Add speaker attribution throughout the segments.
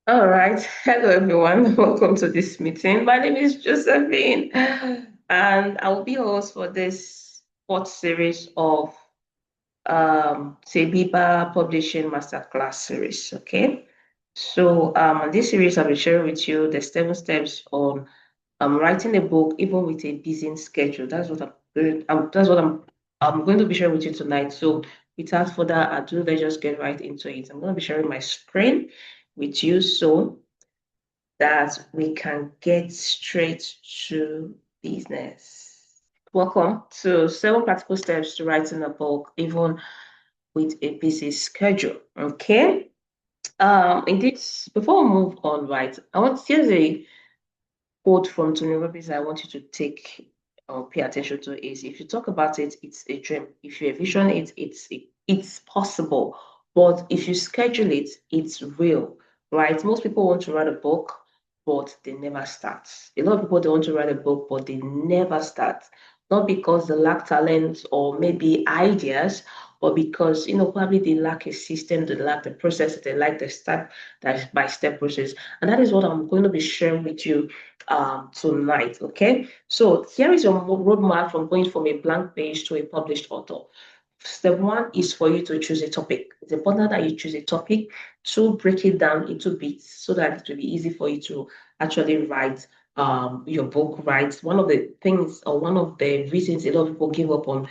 Speaker 1: All right. Hello, everyone. Welcome to this meeting. My name is Josephine, and I will be host for this fourth series of Tebeba Publishing Masterclass series. Okay. So, on this series, I'll be sharing with you the 7 steps on writing a book, even with a busy schedule. That's what I'm going to be sharing with you tonight. So, without further ado, let's just get right into it. I'm going to be sharing my screen with you. So that we can get straight to business. Welcome to 7 practical steps to writing a book, even with a busy schedule. Okay. Indeed, before we move on, right, here's a quote from Tony Robbins I want you to take pay attention to is if you talk about it, it's a dream. If you envision it, it's possible. But if you schedule it, it's real, right? Most people want to write a book, but they never start. A lot of people they want to write a book, but they never start. Not because they lack talent or maybe ideas, but because probably they lack a system, they lack the process, they like the step that by step process. And that is what I'm going to be sharing with you tonight. Okay, so here is your roadmap from going from a blank page to a published author. Step one is for you to choose a topic. It's important that you choose a topic to break it down into bits so that it will be easy for you to actually write your book. Right, one of the things or one of the reasons a lot of people give up on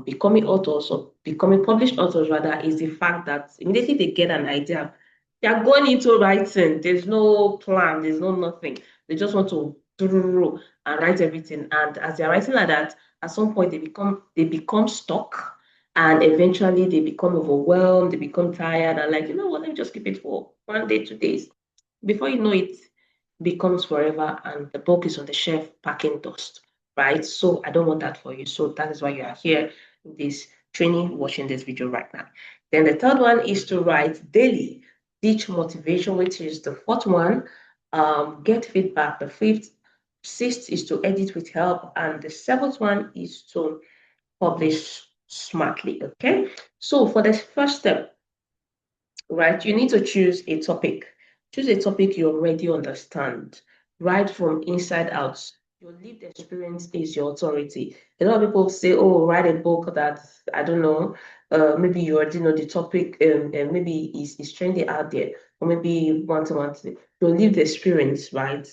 Speaker 1: becoming authors or becoming published authors rather is the fact that immediately they get an idea, they are going into writing. There's no plan, there's no nothing. They just want to do and write everything. And as they're writing like that, at some point they become stuck and eventually they become overwhelmed, they become tired and like, you know what, let me just keep it for 1 day, 2 days. Before you know it, becomes forever and the book is on the shelf packing dust, right? So I don't want that for you. So that is why you are here in this training, watching this video right now. Then the third one is to write daily, teach motivation, which is the fourth one. Get feedback. The fifth, sixth is to edit with help, and the seventh one is to publish smartly. Okay. So for the first step, right, you need to choose a topic. Choose a topic you already understand. Write from inside out. Your lived experience is your authority. A lot of people say, oh, write a book that, I don't know, maybe you already know the topic and maybe is trendy out there, or maybe you want to. Your lived experience, right,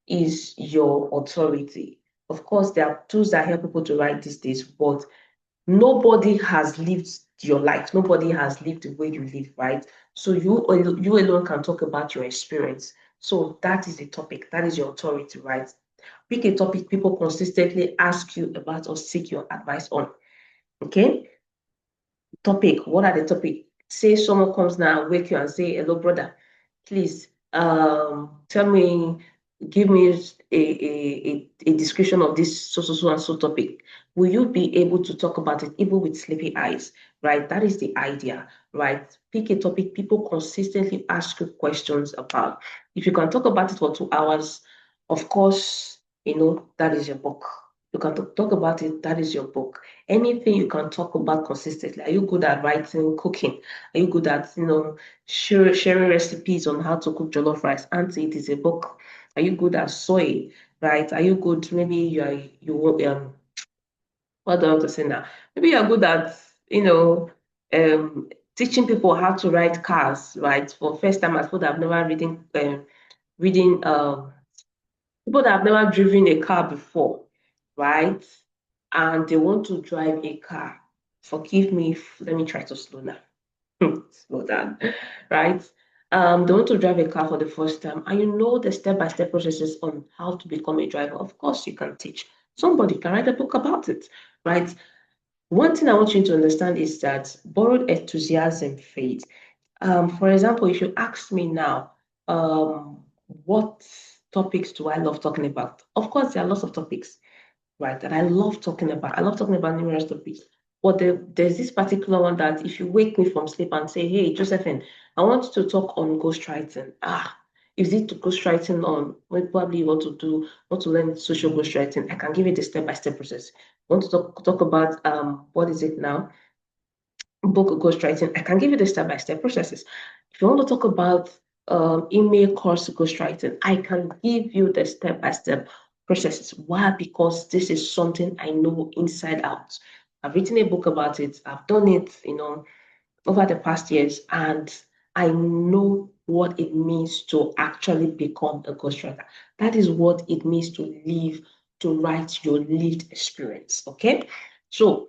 Speaker 1: is your authority. Of course, there are tools that help people to write these days, but nobody has lived your life. Nobody has lived the way you live, right? So you alone can talk about your experience. So that is the topic. That is your authority, right? Pick a topic people consistently ask you about or seek your advice on. Okay? Topic. What are the topic? Say someone comes now and wake you and say, hello, brother, please tell me, give me a description of this so and so topic. Will you be able to talk about it even with sleepy eyes? Right? That is the idea, right? Pick a topic people consistently ask you questions about. If you can talk about it for 2 hours, of course, that is your book. You can talk about it, that is your book. Anything you can talk about consistently. Are you good at writing, cooking? Are you good at, sharing recipes on how to cook jollof rice? Auntie, it is a book. Are you good at sewing? Right? Are you good? Maybe what do I want to say now? Maybe you're good at, teaching people how to ride cars, right? For first time, as people that have never reading people that have never driven a car before, right? And they want to drive a car. Forgive me, let me try to slow down. Slow down, right? They want to drive a car for the first time, and you know the step-by-step processes on how to become a driver. Of course, you can teach. Somebody can write a book about it, right? One thing I want you to understand is that borrowed enthusiasm fades. For example, if you ask me now, what topics do I love talking about? Of course, there are lots of topics, right, that I love talking about. I love talking about numerous topics. But there's this particular one that if you wake me from sleep and say, hey, Josephine, I want to talk on ghostwriting. Is it ghostwriting on what probably you want to learn social ghostwriting? I can give you the step-by-step process. Want to talk about what is it now? Book ghostwriting, I can give you the step-by-step processes. If you want to talk about email course ghostwriting, I can give you the step-by-step processes. Why? Because this is something I know inside out. I've written a book about it. I've done it, over the past years, and I know what it means to actually become a ghostwriter. That is what it means to live, to write your lived experience. Okay, so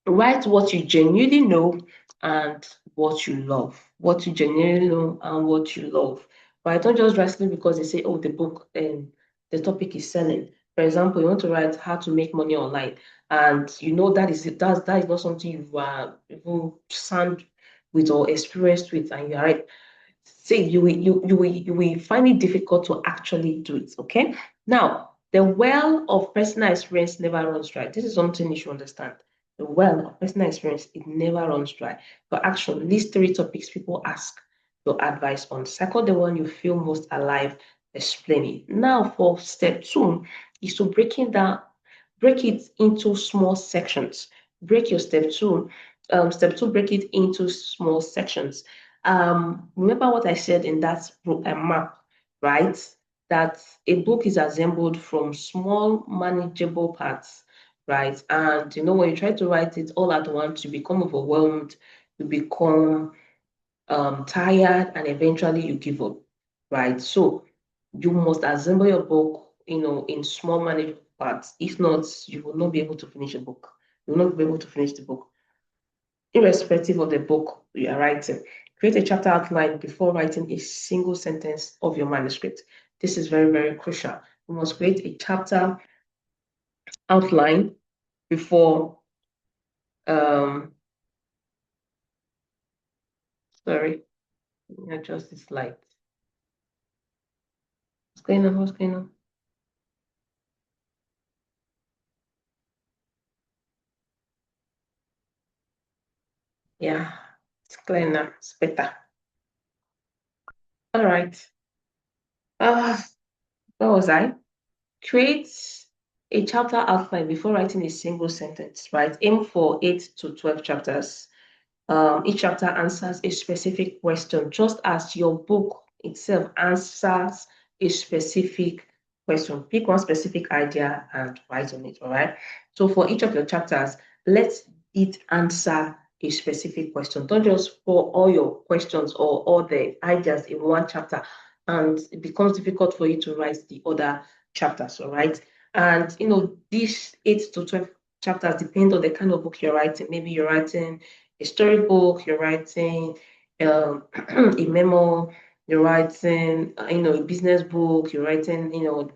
Speaker 1: write what you genuinely know and what you love. What you genuinely know and what you love. Right? Don't just write simply because they say, oh, the book and the topic is selling. For example, you want to write how to make money online, and you know that is not something you are even sound with or experienced with, and you are right. See, you will find it difficult to actually do it. Okay. Now, the well of personal experience never runs dry. This is something you should understand. The well of personal experience, it never runs dry. For action, list three topics people ask your advice on. Circle the one you feel most alive explaining. Now, for step two, is to break it into small sections. Break your step two. Step two, break it into small sections. Remember what I said in that map, right? That a book is assembled from small, manageable parts, right? And when you try to write it all at once, you become overwhelmed, you become tired, and eventually you give up, right? So you must assemble your book, in small, manageable parts. If not, you will not be able to finish a book. You will not be able to finish the book irrespective of the book you are writing. Create a chapter outline before writing a single sentence of your manuscript. This is very, very crucial. You must create a chapter outline before, sorry, let me adjust this slide. What's going on? What's going on? Yeah, it's clear now. It's better. All right. Uh, where was I? Create a chapter outline before writing a single sentence, right? Aim for 8 to 12 chapters. Each chapter answers a specific question, just as your book itself answers a specific question. Pick one specific idea and write on it, all right? So for each of your chapters, let it answer a specific question. Don't just pour all your questions or all the ideas in one chapter, and it becomes difficult for you to write the other chapters, all right? And these 8 to 12 chapters depend on the kind of book you're writing. Maybe you're writing a storybook, you're writing a memo, you're writing, a business book, you're writing,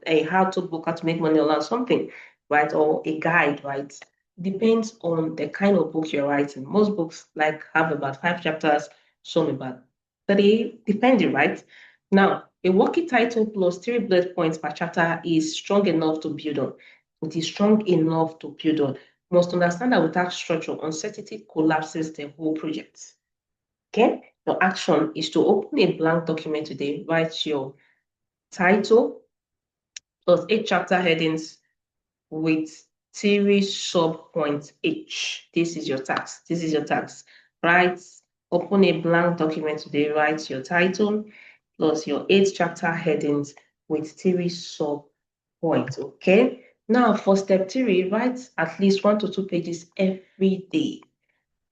Speaker 1: a how-to book, how to make money online, something, right? Or a guide, right? Depends on the kind of book you're writing. Most books have about 5 chapters, some about 30, depending, right? Now, a working title plus 3 bullet points per chapter is strong enough to build on. It is strong enough to build on. You must understand that without structure, uncertainty collapses the whole project. Okay? Your action is to open a blank document today, write your title plus 8 chapter headings with 3 sub-points each. This is your task. This is your task. Write, open a blank document today, write your title plus your 8 chapter headings with 3 sub-points. Okay? Now, for step 3, write at least 1 to 2 pages every day.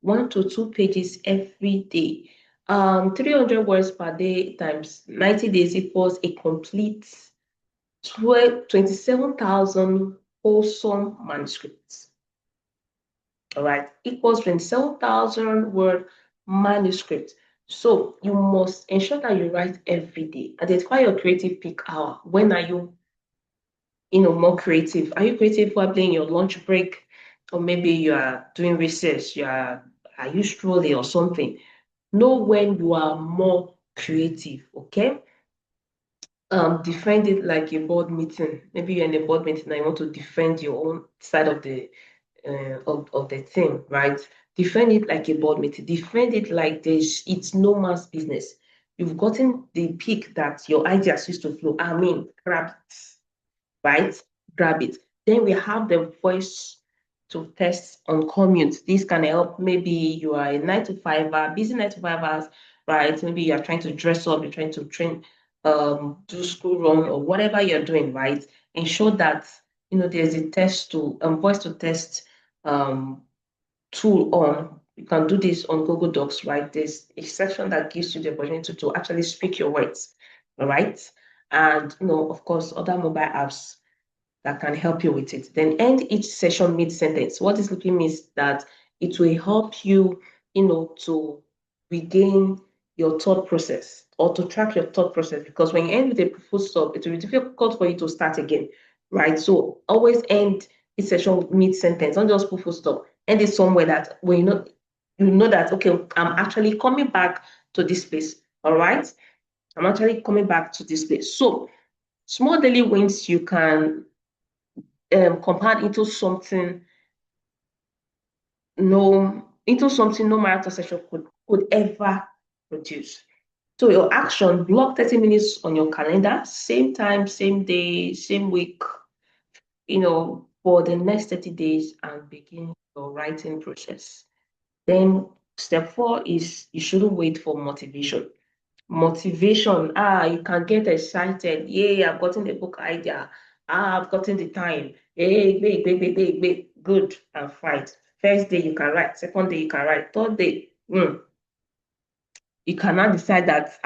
Speaker 1: 1 to 2 pages every day. 300 words per day times 90 days equals a complete 27,000 wholesome manuscripts. All right, equals 27,000 word manuscript. So you must ensure that you write every day. Identify your creative peak hour. When are you, more creative? Are you creative while playing your lunch break? Or maybe you are doing research, are you strolling or something? Know when you are more creative, okay? Defend it like a board meeting. Maybe you're in a board meeting and you want to defend your own side of the thing, right? Defend it like a board meeting. Defend it like it's no man's business. You've gotten the peak that your ideas used to flow. I mean, grab it, right? Grab it. Then we have the voice to test on commute. This can help. Maybe you are a 9 to 5, busy 9 to 5 hours, right? Maybe you are trying to dress up, you're trying to train, do school run or whatever you're doing, right? Ensure that there's a test to voice to test tool on. You can do this on Google Docs, right? There's a section that gives you the opportunity to actually speak your words, all right? And of course, other mobile apps that can help you with it. Then end each session mid-sentence. What this looking means that it will help you, to regain your thought process or to track your thought process. Because when you end with a full stop, it will be difficult for you to start again, right? So always end each session mid-sentence. Don't just put full stop. End it somewhere that when you know that, okay, I'm actually coming back to this place. All right. I'm actually coming back to this place. So small daily wins you can compound into something no marathon session could ever produce. So your action, block 30 minutes on your calendar, same time, same day, same week, for the next 30 days and begin your writing process. Then step 4 is you shouldn't wait for motivation. Motivation, you can get excited. Yay, I've gotten the book idea. I've gotten the time. Hey, big, good and fine. First day you can write, second day you can write, third day, you cannot decide that,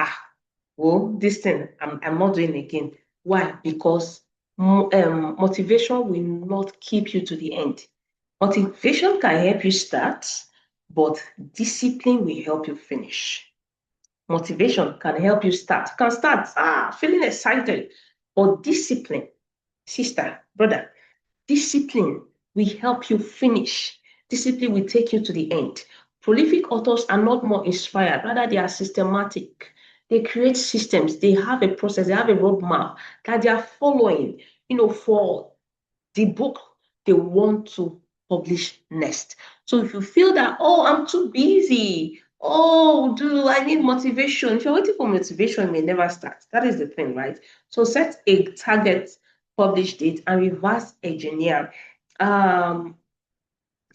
Speaker 1: well, this thing I'm not doing again. Why? Because motivation will not keep you to the end. Motivation can help you start, but discipline will help you finish. Motivation can help you start. You can start feeling excited, but discipline, sister, brother, discipline will help you finish. Discipline will take you to the end. Prolific authors are not more inspired, rather, they are systematic. They create systems, they have a process, they have a roadmap that they are following, for the book they want to publish next. So if you feel that, oh, I'm too busy, oh, do I need motivation? If you're waiting for motivation, you may never start. That is the thing, right? So set a target publish date and reverse engineer. Um,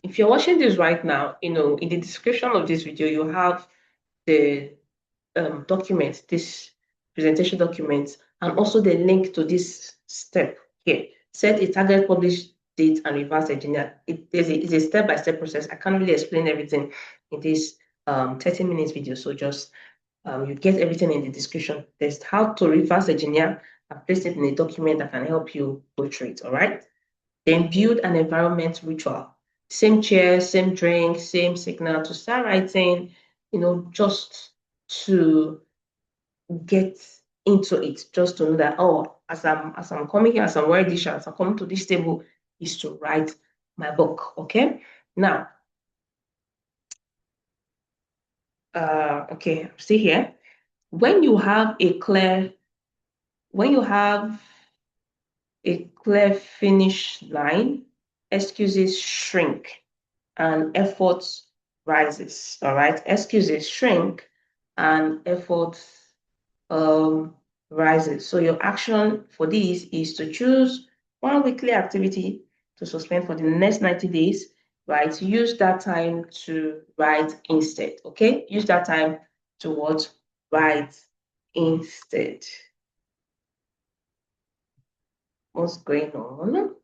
Speaker 1: if you're watching this right now, in the description of this video, you have the document, this presentation document, and also the link to this step here. Set a target publish date and reverse engineer. It's a step-by-step process. I can't really explain everything in this 30 minutes video, so just you get everything in the description. There's how to reverse engineer. I've placed it in a document that can help you go through it, all right? Then build an environment ritual. Same chair, same drink, same signal to start writing, just to get into it, just to know that, oh, as I'm coming here, as I'm wearing this shirt, as I'm coming to this table, is to write my book. Okay. Now, okay, see here. When you have a clear finish line, excuses shrink and effort rises. All right, excuses shrink and effort um, rises. So your action for this is to choose one weekly activity to suspend for the next 90 days, right? Use that time to write instead, okay? Use that time to what? Write instead. What's going on?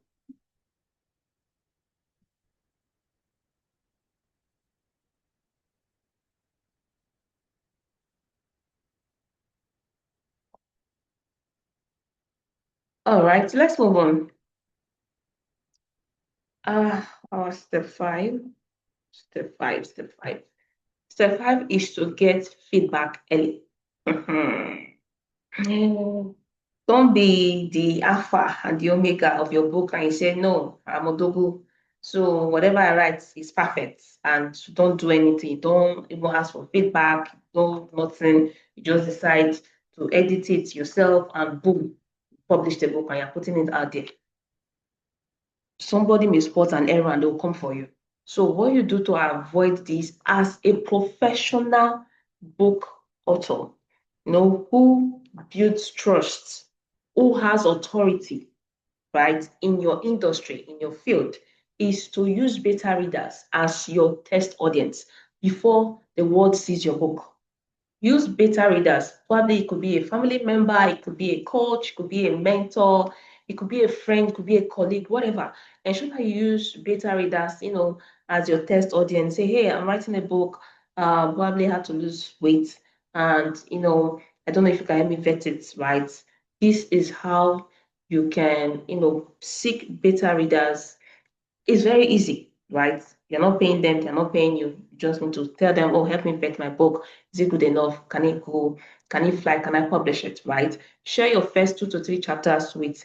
Speaker 1: All right, let's move on. Our step 5. Step 5, step 5. Step 5 is to get feedback early. Don't be the alpha and the omega of your book and you say, no, I'm Odogu. So whatever I write is perfect and don't do anything. Don't even ask for feedback. Don't nothing. You just decide to edit it yourself and boom, publish the book and you're putting it out there. Somebody may spot an error and they'll come for you. So what you do to avoid this as a professional book author, who builds trust, who has authority, right, in your industry, in your field, is to use beta readers as your test audience before the world sees your book. Use beta readers. Probably it could be a family member, it could be a coach, it could be a mentor, it could be a friend, it could be a colleague, whatever. Ensure that you use beta readers, as your test audience. Say, hey, I'm writing a book, probably had to lose weight, and I don't know if you can help me vet it, right? This is how you can, seek beta readers. It's very easy, right? You're not paying them, they're not paying you. You just need to tell them, oh, help me vet my book. Is it good enough? Can it go? Can it fly? Can I publish it? Right? Share your first 2 to 3 chapters with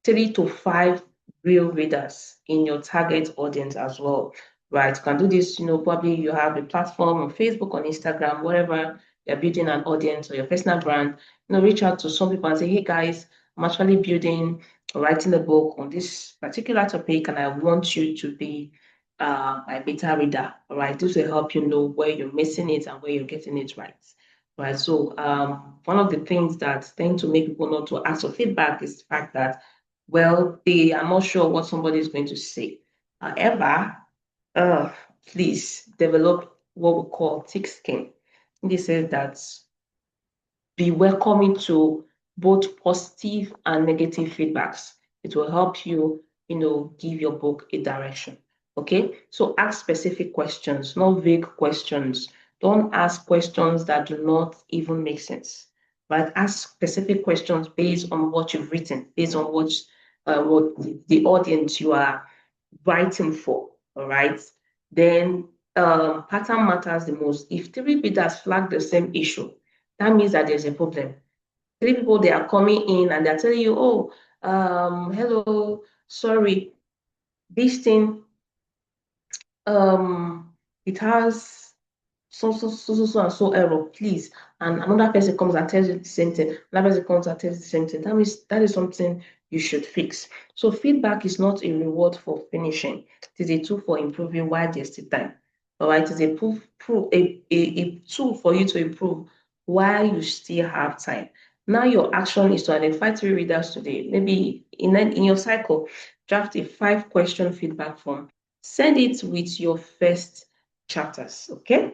Speaker 1: 3 to 5 real readers in your target audience as well, right? You can do this, probably you have a platform on Facebook, on Instagram, wherever you're building an audience or your personal brand, reach out to some people and say, hey guys, I'm actually building or writing a book on this particular topic and I want you to be my beta reader, all right? This will help you know where you're missing it and where you're getting it right. Right. So one of the things that tend to make people not to ask for feedback is the fact that well, they are not sure what somebody is going to say. However, uh, please develop what we call thick skin. This says that be welcoming to both positive and negative feedbacks. It will help you, give your book a direction. Okay, so ask specific questions, not vague questions. Don't ask questions that do not even make sense. But ask specific questions based on what you've written, based on what the audience you are writing for. All right. Then pattern matters the most. If 3 readers flag the same issue, that means that there's a problem. 3 people they are coming in and they're telling you, oh, hello, sorry, this thing it has so and so error, please. And another person comes and tells you the same thing. Another person comes and tells you the same thing. That means that is something you should fix. So feedback is not a reward for finishing. It is a tool for improving while there's still time. All right, it's a tool for you to improve while you still have time. Now your action is to identify 3 readers today. Maybe in your cycle, draft a 5-question feedback form. Send it with your first chapters. Okay.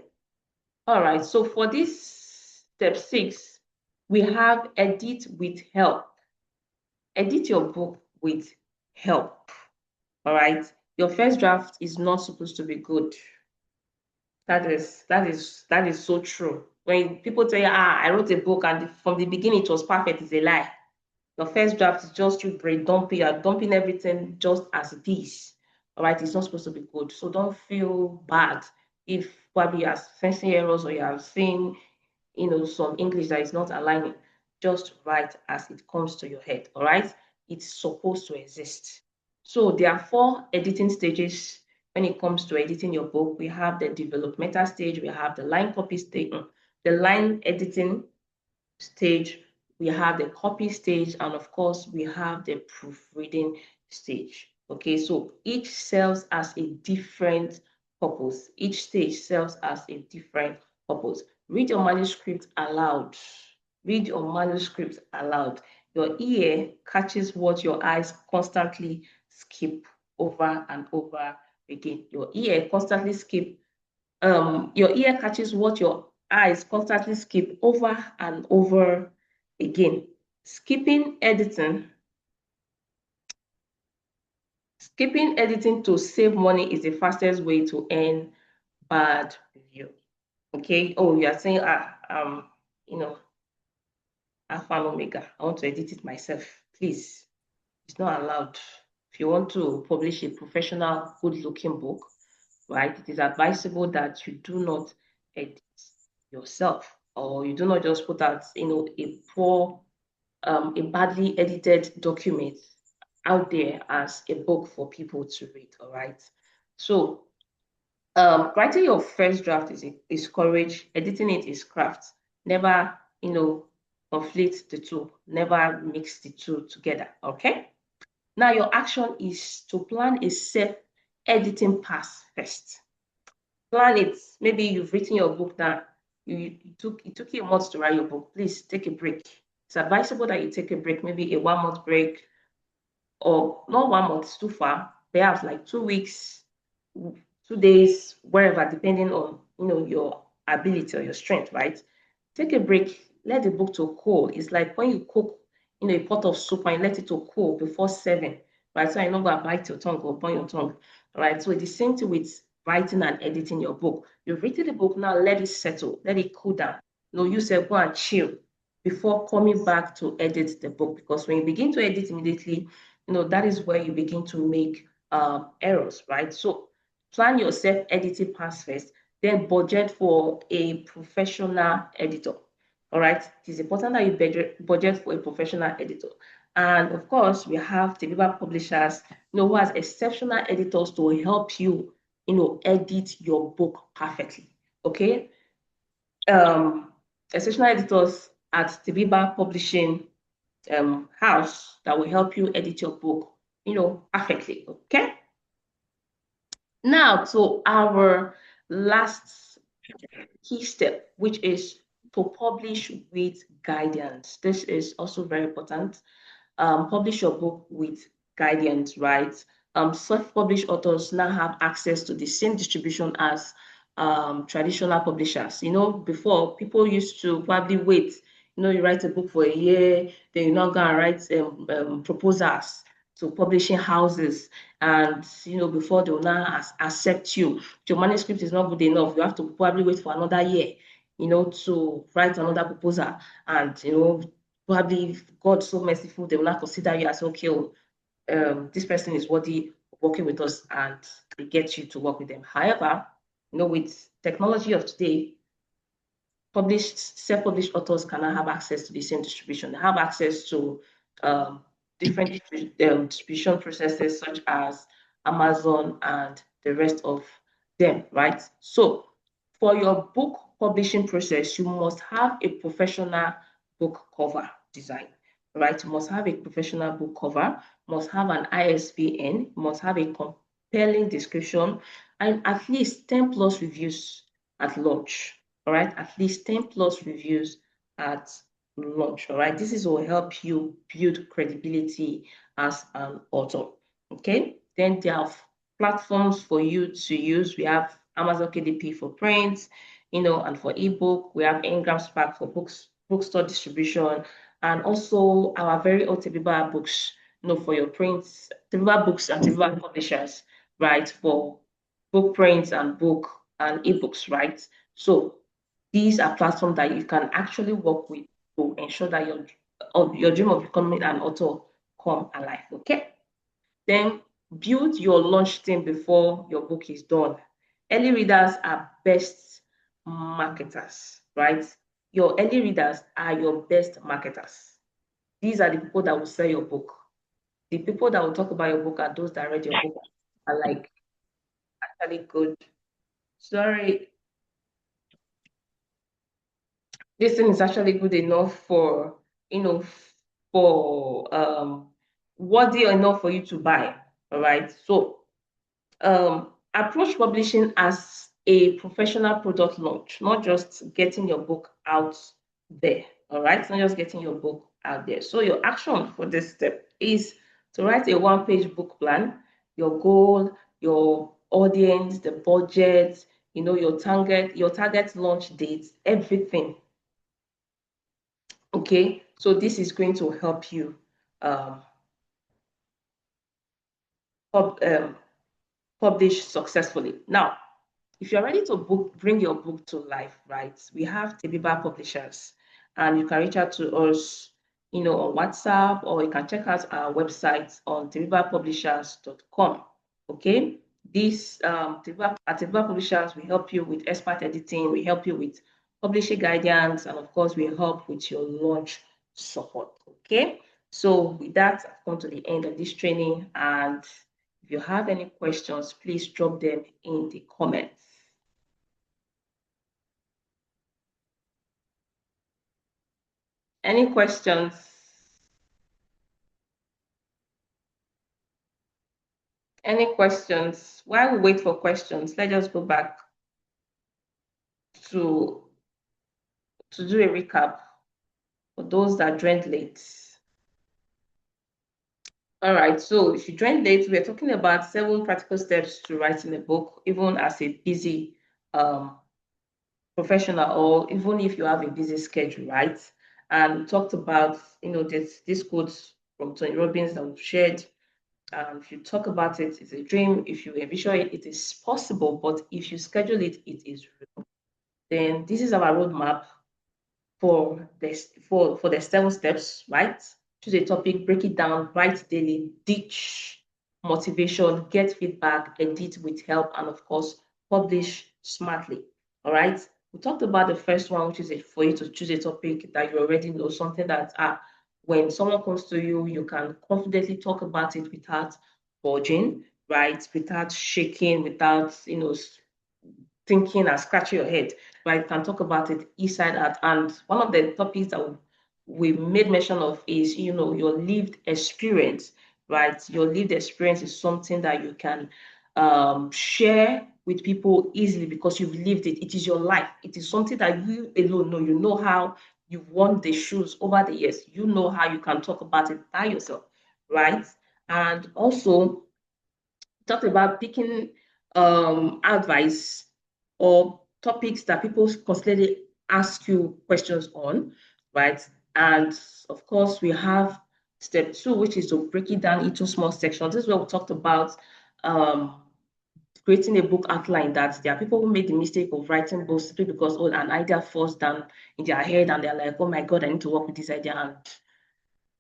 Speaker 1: All right. So for this step 6, we have edit with help. Edit your book with help. All right. Your first draft is not supposed to be good. That is so true. When people tell you, I wrote a book and from the beginning it was perfect, it's a lie. Your first draft is just you brain dumping, you're dumping everything just as it is. All right, it's not supposed to be good. So don't feel bad if probably you're sensing errors or you're seeing, some English that is not aligning. Just write as it comes to your head. All right, it's supposed to exist. So there are 4 editing stages when it comes to editing your book. We have the developmental stage, we have the line copy stage, the line editing stage, we have the copy stage, and of course, we have the proofreading stage. Okay, so each serves as a different purpose. Each stage serves as a different purpose. Read your manuscript aloud. Read your manuscript aloud. Your ear catches what your eyes constantly skip over and over again. Your ear catches what your eyes constantly skip over and over again. Skipping editing, skipping editing to save money is the fastest way to earn bad review. Okay. Oh, you are saying, you know, Alpha and Omega. I want to edit it myself. Please, it's not allowed. If you want to publish a professional, good-looking book, right, it is advisable that you do not edit yourself, or you do not just put out, a badly edited document out there as a book for people to read. All right. So, writing your first draft is courage. Editing it is craft. Never, conflict the two. Never mix the two together. Okay. Now your action is to plan a safe editing pass first. Plan it. Maybe you've written your book now. It took you a month to write your book. Please take a break. It's advisable that you take a break, maybe a 1 month break, or not 1 month, it's too far. perhaps like 2 weeks, 2 days, wherever, depending on your ability or your strength, right? Take a break, let the book to cool. It's like when you cook a pot of soup and you let it to cool before serving, right? So you're not gonna bite your tongue or burn your tongue, right? So it's the same thing with writing and editing your book. You've written the book, now let it settle, let it cool down. You say go and chill before coming back to edit the book, because when you begin to edit immediately, that is where you begin to make errors, right? So plan your self-editing pass first, then budget for a professional editor. All right, it is important that you budget for a professional editor. And of course, we have Tebeba publishers, who has exceptional editors to help you, edit your book perfectly. Okay. Exceptional editors at Tebeba Publishing house that will help you edit your book, perfectly. Okay. Now to our last key step, which is to publish with guidance. This is also very important. Publish your book with guidance, right? Self-published authors now have access to the same distribution as traditional publishers. Before people used to probably wait. You write a book for a year, then you're not gonna write proposals to publishing houses, and before they will now accept you. If your manuscript is not good enough, you have to probably wait for another year, to write another proposal, and probably if God so merciful, they will not consider you as okay. This person is worthy of working with us, and they get you to work with them. However, with technology of today, self-published authors cannot have access to the same distribution. They have access to um, different distribution processes such as Amazon and the rest of them, right? So for your book publishing process, you must have a professional book cover design, right? You must have a professional book cover, must have an ISBN, must have a compelling description, and at least 10 plus reviews at launch. All right, at least 10 plus reviews at launch. All right, this is will help you build credibility as an author. Okay, then there are platforms for you to use. We have Amazon KDP for print, and for ebook. We have Ingram Spark for bookstore distribution, and also our very own Tebeba books, for your prints, Tebeba books and Tebeba publishers, right, for book prints and book and ebooks, right? So these are platforms that you can actually work with to ensure that your dream of becoming an author come alive. Okay. Then build your launch team before your book is done. Early readers are best marketers, right? Your early readers are your best marketers. These are the people that will sell your book. The people that will talk about your book are those that read your book, are like actually good. Sorry, this thing is actually good enough for you know for worthy enough for you to buy. All right. So approach publishing as a professional product launch, not just getting your book out there. All right, not just getting your book out there. So your action for this step is to write a one-page book plan, your goal, your audience, the budget, your target launch dates, everything. Okay, so this is going to help you um, pub, um, publish successfully. Now, if you're ready to bring your book to life, right? We have Tebeba Publishers, and you can reach out to us, on WhatsApp, or you can check out our website on tebebapublishers.com. Okay, this at Tebeba Publishers, we help you with expert editing, we help you with publishing guidance, and of course, we help with your launch support. Okay, so with that, I've come to the end of this training, and if you have any questions, please drop them in the comments. Any questions? Any questions? While we wait for questions, let's just go back to do a recap for those that joined late. All right, so if you joined late, we're talking about 7 practical steps to writing a book, even as a busy um, professional, or even if you have a busy schedule, right? And we talked about, this quotes from Tony Robbins that we've shared. If you talk about it, it's a dream. If you envision it, it is possible. But if you schedule it, it is real. Then this is our roadmap for the 7 steps, right? Choose a topic, break it down, write daily, ditch motivation, get feedback, edit with help, and of course, publish smartly. All right. We talked about the first one, which is for you to choose a topic that you already know, something that when someone comes to you, you can confidently talk about it without budging, right? Without shaking, without thinking and scratching your head, right? Can talk about it inside out. And one of the topics that we made mention of is, your lived experience, right? Your lived experience is something that you can share with people easily because you've lived it. It is your life. It is something that you alone know. You know how you've worn the shoes over the years. You know how you can talk about it by yourself, right? And also, talked about picking advice or topics that people constantly ask you questions on, right? And of course, we have step 2, which is to break it down into small sections. This is where we talked about um, creating a book outline. That there are people who make the mistake of writing books simply because an idea falls down in their head and they're like, oh my God, I need to work with this idea. And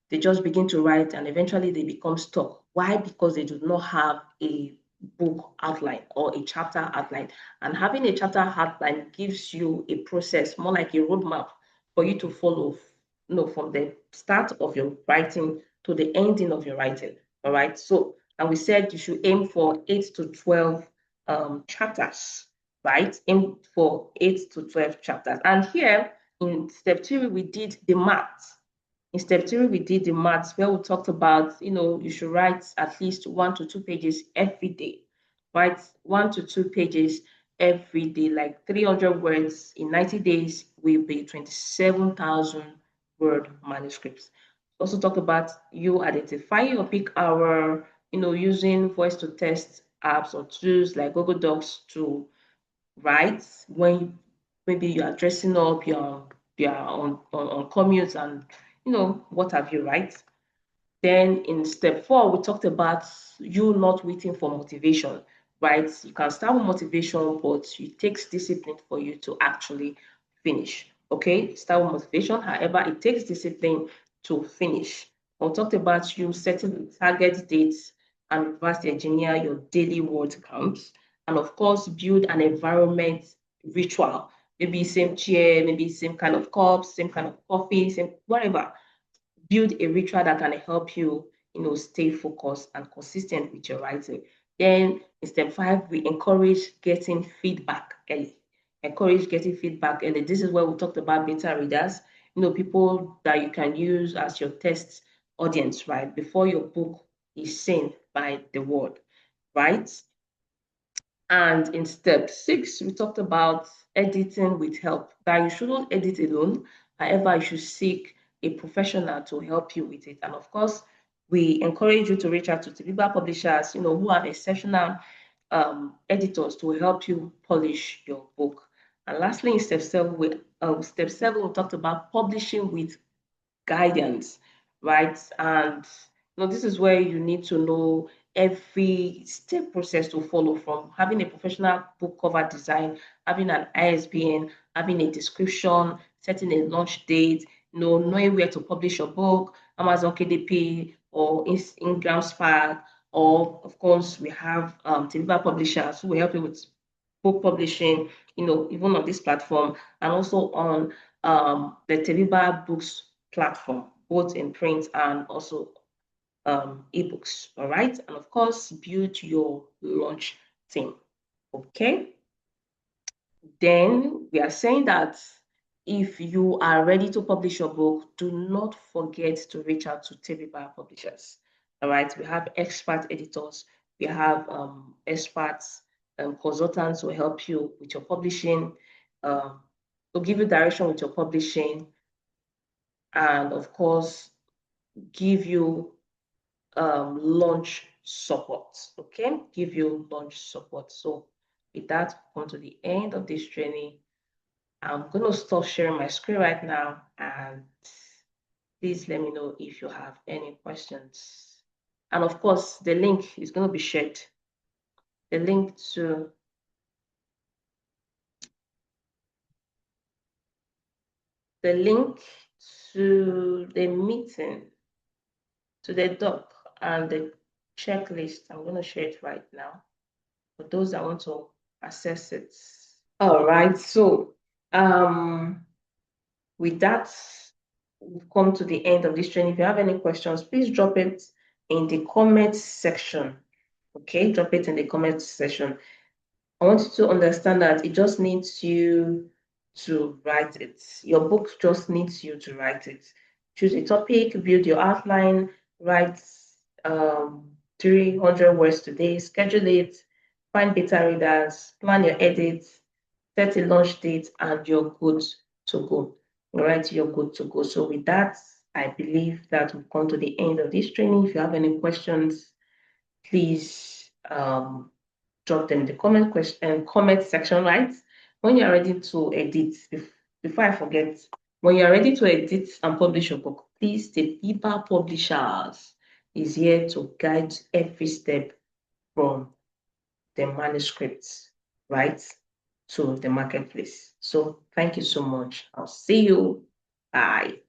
Speaker 1: they just begin to write and eventually they become stuck. Why? Because they do not have a book outline or a chapter outline. And having a chapter outline gives you a process, more like a roadmap for you to follow, from the start of your writing to the ending of your writing. All right. So, and we said you should aim for 8 to 12 chapters, right? Aim for 8 to 12 chapters. And here in step 2, we did the math. In step 3, we did the maths where we talked about, you should write at least 1 to 2 pages every day. Write 1 to 2 pages every day, like 300 words in 90 days will be 27,000 word manuscripts. Also talk about you identifying your peak hour, using voice to text apps or tools like Google Docs to write when maybe you are dressing up, you're on commute and what have you, right? Then in step 4, we talked about you not waiting for motivation, right? You can start with motivation, but it takes discipline for you to actually finish. Okay, start with motivation. However, it takes discipline to finish. We talked about you setting target dates and reverse engineer your daily word counts. And of course, build an environment ritual. Maybe same chair, maybe same kind of cup, same kind of coffee, same whatever. Build a ritual that can help you, stay focused and consistent with your writing. Then in step 5, we encourage getting feedback early. Encourage getting feedback early. This is where we talked about beta readers, people that you can use as your test audience, right? Before your book is seen by the world, right? And in step 6, we talked about editing with help, that you shouldn't edit alone. However, you should seek a professional to help you with it. And of course, we encourage you to reach out to Tebeba publishers, who have exceptional editors to help you polish your book. And lastly, in step 7, we talked about publishing with guidance, right? And this is where you need to know every step process to follow, from having a professional book cover design, having an ISBN, having a description, setting a launch date, knowing where to publish your book, Amazon KDP or Ingram Spark, or of course we have Tebeba publishers who will help you with book publishing, even on this platform and also on the Tebeba Books platform, both in print and also ebooks. All right. And of course, build your launch team. Okay. Then we are saying that if you are ready to publish your book, do not forget to reach out to Tebeba publishers. All right. We have expert editors, we have experts, consultants who help you with your publishing, um, to give you direction with your publishing, and of course, give you launch support. Okay, give you launch support. So with that, come to the end of this training. I'm going to stop sharing my screen right now, and please let me know if you have any questions. And of course, the link is going to be shared. The link to the link to the meeting, to the doc and the checklist. I'm going to share it right now for those that want to access it. All right. So with that, we've come to the end of this training. If you have any questions, please drop it in the comment section. Okay, drop it in the comment section. I want you to understand that it just needs you to write it. Your book just needs you to write it. Choose a topic, build your outline, write 300 words today, schedule it, find beta readers, plan your edits, set a launch date, and you're good to go. All right, you're good to go. So with that, I believe that we've come to the end of this training. If you have any questions, please drop them in the comment section, right? When you're ready to edit, before I forget, when you're ready to edit and publish your book, please, the Tebeba Publishers is here to guide every step from the manuscripts, right, to the marketplace. So thank you so much. I'll see you. Bye.